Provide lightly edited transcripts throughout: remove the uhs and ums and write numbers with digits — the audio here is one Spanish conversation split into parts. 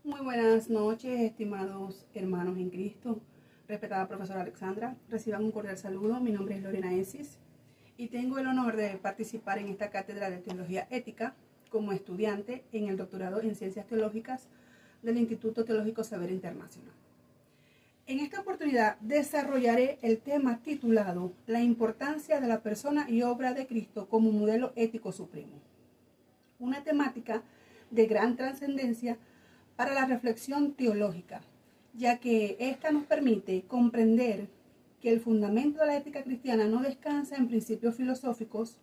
Muy buenas noches, estimados hermanos en Cristo. Respetada profesora Alexandra, reciban un cordial saludo. Mi nombre es Lorena Esis y tengo el honor de participar en esta cátedra de Teología Ética como estudiante en el doctorado en Ciencias Teológicas del Instituto Teológico Saber Internacional. En esta oportunidad desarrollaré el tema titulado La importancia de la persona y obra de Cristo como modelo ético supremo. Una temática de gran trascendencia para la reflexión teológica, ya que esta nos permite comprender que el fundamento de la ética cristiana no descansa en principios filosóficos,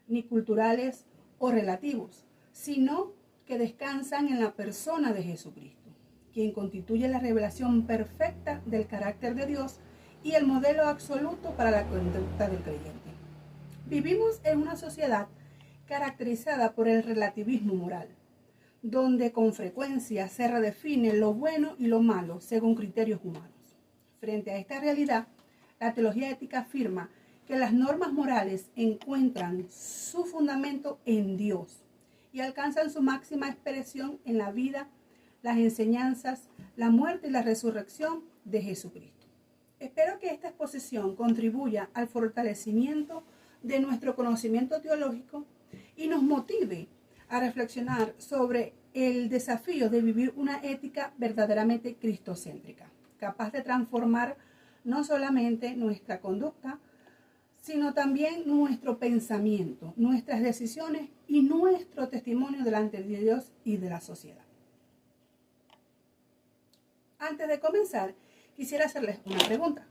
ni culturales o relativos, sino que descansan en la persona de Jesucristo, quien constituye la revelación perfecta del carácter de Dios y el modelo absoluto para la conducta del creyente. Vivimos en una sociedad caracterizada por el relativismo moral, donde con frecuencia se redefine lo bueno y lo malo según criterios humanos. Frente a esta realidad, la teología ética afirma que las normas morales encuentran su fundamento en Dios y alcanzan su máxima expresión en la vida, las enseñanzas, la muerte y la resurrección de Jesucristo. Espero que esta exposición contribuya al fortalecimiento de nuestro conocimiento teológico y nos motive a reflexionar sobre el desafío de vivir una ética verdaderamente cristocéntrica, capaz de transformar no solamente nuestra conducta, sino también nuestro pensamiento, nuestras decisiones y nuestro testimonio delante de Dios y de la sociedad. Antes de comenzar, quisiera hacerles una pregunta.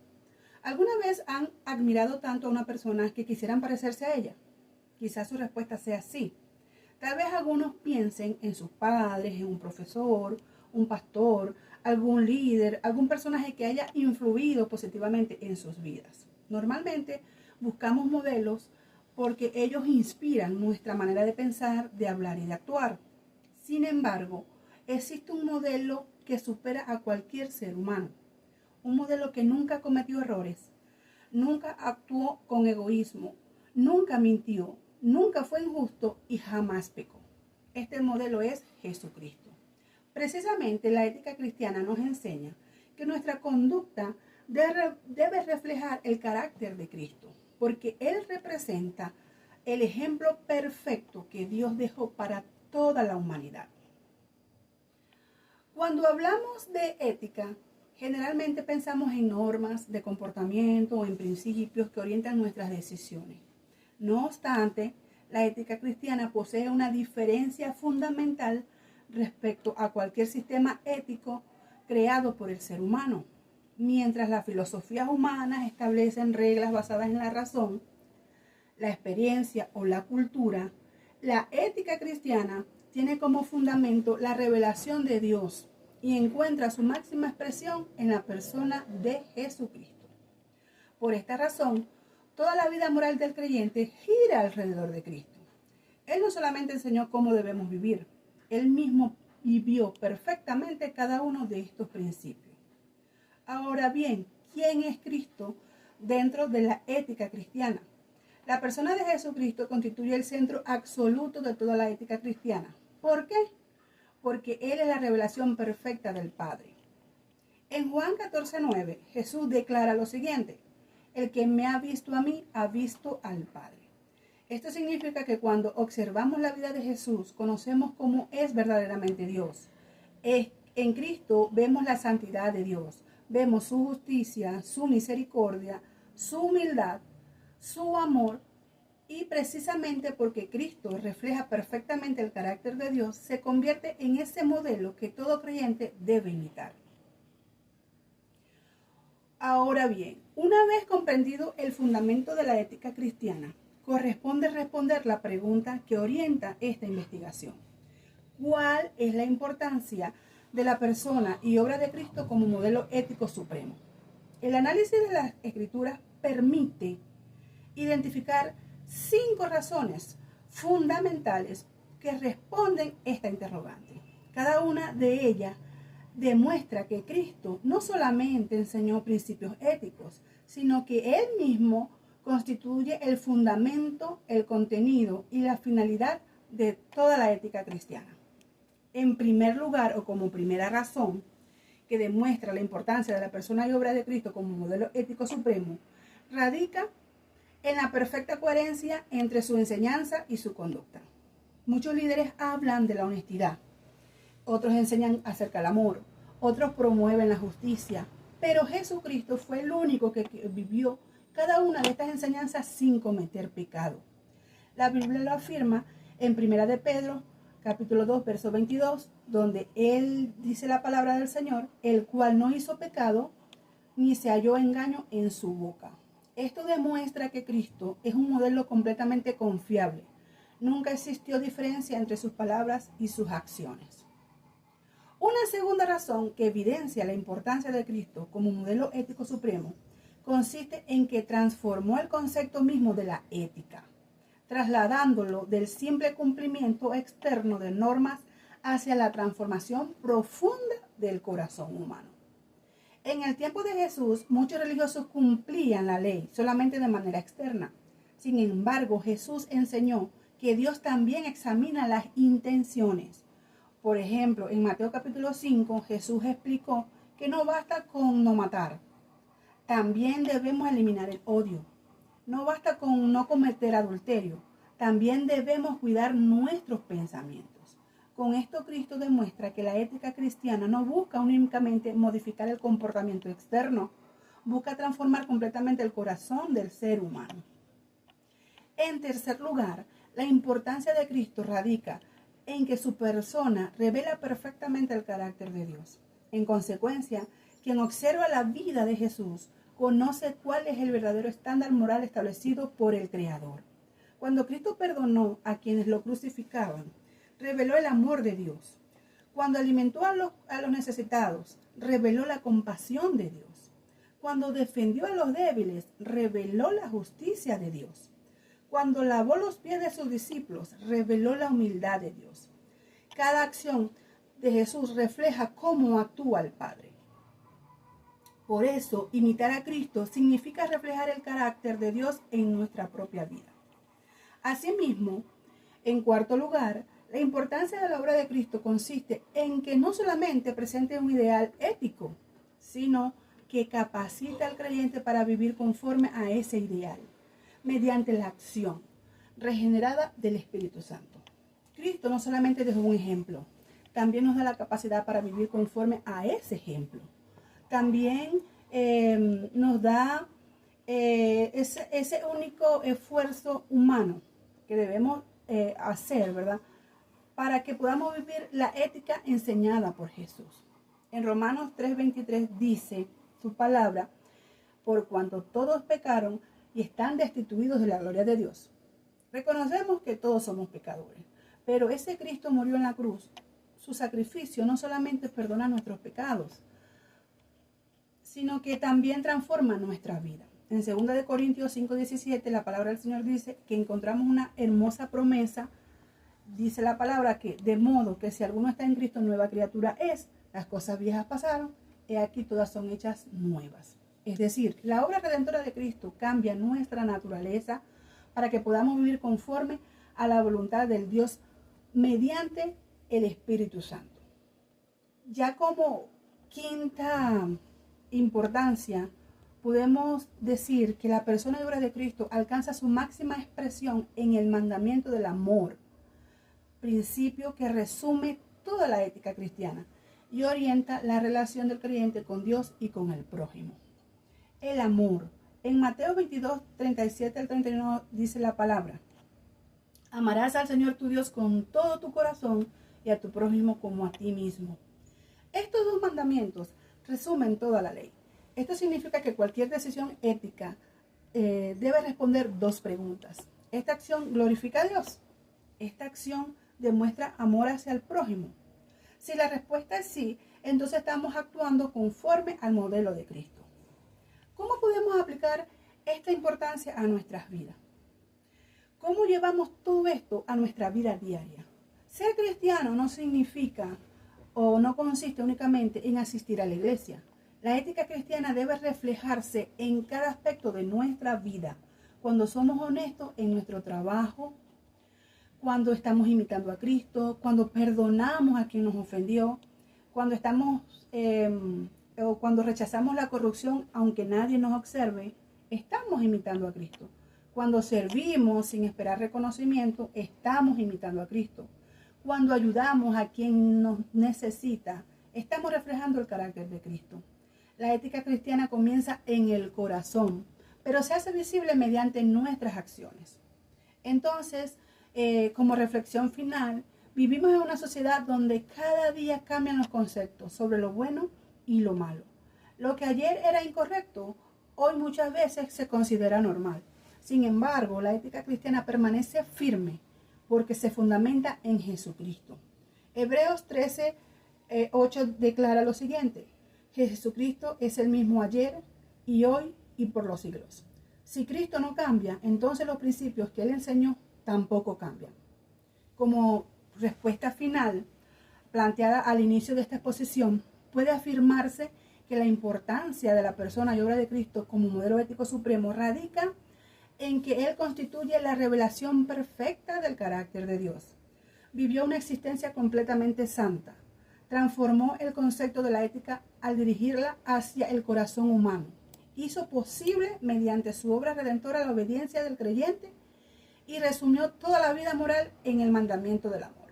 ¿Alguna vez han admirado tanto a una persona que quisieran parecerse a ella? Quizás su respuesta sea sí. Tal vez algunos piensen en sus padres, en un profesor, un pastor, algún líder, algún personaje que haya influido positivamente en sus vidas. Normalmente buscamos modelos porque ellos inspiran nuestra manera de pensar, de hablar y de actuar. Sin embargo, existe un modelo que supera a cualquier ser humano. Un modelo que nunca cometió errores, nunca actuó con egoísmo, nunca mintió, nunca fue injusto y jamás pecó. Este modelo es Jesucristo. Precisamente la ética cristiana nos enseña que nuestra conducta debe reflejar el carácter de Cristo, porque Él representa el ejemplo perfecto que Dios dejó para toda la humanidad. Cuando hablamos de ética, generalmente pensamos en normas de comportamiento o en principios que orientan nuestras decisiones. No obstante, la ética cristiana posee una diferencia fundamental respecto a cualquier sistema ético creado por el ser humano. Mientras las filosofías humanas establecen reglas basadas en la razón, la experiencia o la cultura, la ética cristiana tiene como fundamento la revelación de Dios y encuentra su máxima expresión en la persona de Jesucristo. Por esta razón, toda la vida moral del creyente gira alrededor de Cristo. Él no solamente enseñó cómo debemos vivir, Él mismo vivió perfectamente cada uno de estos principios. Ahora bien, ¿quién es Cristo dentro de la ética cristiana? La persona de Jesucristo constituye el centro absoluto de toda la ética cristiana. ¿Por qué? Porque Él es la revelación perfecta del Padre. En Juan 14:9, Jesús declara lo siguiente: el que me ha visto a mí, ha visto al Padre. Esto significa que cuando observamos la vida de Jesús, conocemos cómo es verdaderamente Dios. En Cristo vemos la santidad de Dios, vemos su justicia, su misericordia, su humildad, su amor, y precisamente porque Cristo refleja perfectamente el carácter de Dios, se convierte en ese modelo que todo creyente debe imitar. Ahora bien, una vez comprendido el fundamento de la ética cristiana, corresponde responder la pregunta que orienta esta investigación. ¿Cuál es la importancia de la persona y obra de Cristo como modelo ético supremo? El análisis de las Escrituras permite identificar 5 razones fundamentales que responden esta interrogante. Cada una de ellas demuestra que Cristo no solamente enseñó principios éticos, sino que Él mismo constituye el fundamento, el contenido y la finalidad de toda la ética cristiana. En primer lugar, o como primera razón que demuestra la importancia de la persona y obra de Cristo como modelo ético supremo, radica en la perfecta coherencia entre su enseñanza y su conducta. Muchos líderes hablan de la honestidad, otros enseñan acerca del amor, otros promueven la justicia, pero Jesucristo fue el único que vivió cada una de estas enseñanzas sin cometer pecado. La Biblia lo afirma en 1 de Pedro, capítulo 2, verso 22, donde él dice la palabra del Señor, el cual no hizo pecado, ni se halló engaño en su boca. Esto demuestra que Cristo es un modelo completamente confiable. Nunca existió diferencia entre sus palabras y sus acciones. Una segunda razón que evidencia la importancia de Cristo como modelo ético supremo consiste en que transformó el concepto mismo de la ética, trasladándolo del simple cumplimiento externo de normas hacia la transformación profunda del corazón humano. En el tiempo de Jesús, muchos religiosos cumplían la ley solamente de manera externa. Sin embargo, Jesús enseñó que Dios también examina las intenciones. Por ejemplo, en Mateo capítulo 5, Jesús explicó que no basta con no matar. También debemos eliminar el odio. No basta con no cometer adulterio. También debemos cuidar nuestros pensamientos. Con esto Cristo demuestra que la ética cristiana no busca únicamente modificar el comportamiento externo, busca transformar completamente el corazón del ser humano. En tercer lugar, la importancia de Cristo radica en que su persona revela perfectamente el carácter de Dios. En consecuencia, quien observa la vida de Jesús conoce cuál es el verdadero estándar moral establecido por el Creador. Cuando Cristo perdonó a quienes lo crucificaban, reveló el amor de Dios. Cuando alimentó a los necesitados, reveló la compasión de Dios. Cuando defendió a los débiles, reveló la justicia de Dios. Cuando lavó los pies de sus discípulos, reveló la humildad de Dios. Cada acción de Jesús refleja cómo actúa el Padre. Por eso, imitar a Cristo significa reflejar el carácter de Dios en nuestra propia vida. Asimismo, en cuarto lugar, la importancia de la obra de Cristo consiste en que no solamente presente un ideal ético, sino que capacita al creyente para vivir conforme a ese ideal, mediante la acción regenerada del Espíritu Santo. Cristo no solamente dejó un ejemplo, también nos da la capacidad para vivir conforme a ese ejemplo. También nos da ese único esfuerzo humano que debemos hacer, ¿verdad? Para que podamos vivir la ética enseñada por Jesús. En Romanos 3:23 dice su palabra, por cuanto todos pecaron y están destituidos de la gloria de Dios. Reconocemos que todos somos pecadores, pero ese Cristo murió en la cruz. Su sacrificio no solamente perdona nuestros pecados, sino que también transforma nuestra vida. En 2 Corintios 5:17, la palabra del Señor dice que encontramos una hermosa promesa. Dice la palabra que de modo que si alguno está en Cristo, nueva criatura es. Las cosas viejas pasaron, he aquí todas son hechas nuevas. Es decir, la obra redentora de Cristo cambia nuestra naturaleza para que podamos vivir conforme a la voluntad del Dios mediante el Espíritu Santo. Ya como quinta importancia, podemos decir que la persona y obra de Cristo alcanza su máxima expresión en el mandamiento del amor, principio que resume toda la ética cristiana y orienta la relación del creyente con Dios y con el prójimo. El amor. En Mateo 22, 37 al 39 dice la palabra: amarás al Señor tu Dios con todo tu corazón y a tu prójimo como a ti mismo. Estos dos mandamientos resumen toda la ley. Esto significa que cualquier decisión ética debe responder dos preguntas. ¿Esta acción glorifica a Dios? ¿Esta acción demuestra amor hacia el prójimo? Si la respuesta es sí, entonces estamos actuando conforme al modelo de Cristo. ¿Cómo podemos aplicar esta importancia a nuestras vidas? ¿Cómo llevamos todo esto a nuestra vida diaria? Ser cristiano no significa o no consiste únicamente en asistir a la iglesia. La ética cristiana debe reflejarse en cada aspecto de nuestra vida. Cuando somos honestos en nuestro trabajo, cuando estamos imitando a Cristo, cuando perdonamos a quien nos ofendió, cuando o cuando rechazamos la corrupción aunque nadie nos observe, estamos imitando a Cristo. Cuando servimos sin esperar reconocimiento, estamos imitando a Cristo. Cuando ayudamos a quien nos necesita, estamos reflejando el carácter de Cristo. La ética cristiana comienza en el corazón, pero se hace visible mediante nuestras acciones. Entonces, como reflexión final, vivimos en una sociedad donde cada día cambian los conceptos sobre lo bueno y lo malo. Lo que ayer era incorrecto, hoy muchas veces se considera normal. Sin embargo, la ética cristiana permanece firme porque se fundamenta en Jesucristo. Hebreos 13:8 declara lo siguiente: Jesucristo es el mismo ayer y hoy y por los siglos. Si Cristo no cambia, entonces los principios que Él enseñó tampoco cambian. Como respuesta final, planteada al inicio de esta exposición, puede afirmarse que la importancia de la persona y obra de Cristo como modelo ético supremo radica en que Él constituye la revelación perfecta del carácter de Dios. Vivió una existencia completamente santa. Transformó el concepto de la ética al dirigirla hacia el corazón humano. Hizo posible mediante su obra redentora la obediencia del creyente y resumió toda la vida moral en el mandamiento del amor.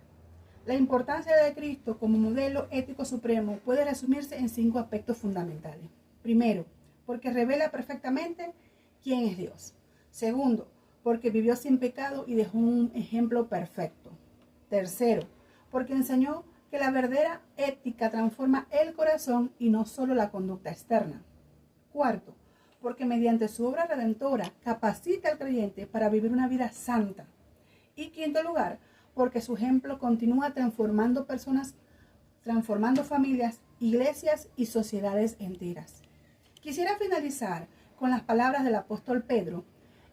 La importancia de Cristo como modelo ético supremo puede resumirse en 5 aspectos fundamentales. Primero, porque revela perfectamente quién es Dios. Segundo, porque vivió sin pecado y dejó un ejemplo perfecto. Tercero, porque enseñó que la verdadera ética transforma el corazón y no solo la conducta externa. Cuarto, porque mediante su obra redentora capacita al creyente para vivir una vida santa. Y quinto lugar, porque su ejemplo continúa transformando personas, transformando familias, iglesias y sociedades enteras. Quisiera finalizar con las palabras del apóstol Pedro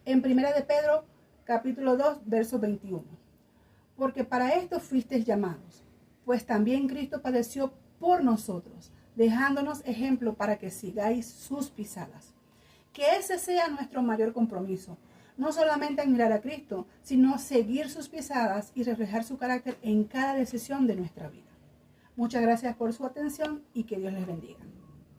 en 1 de Pedro, capítulo 2, verso 21. Porque para esto fuisteis llamados, pues también Cristo padeció por nosotros, dejándonos ejemplo para que sigáis sus pisadas. Que ese sea nuestro mayor compromiso, no solamente admirar a Cristo, sino seguir sus pisadas y reflejar su carácter en cada decisión de nuestra vida. Muchas gracias por su atención y que Dios les bendiga.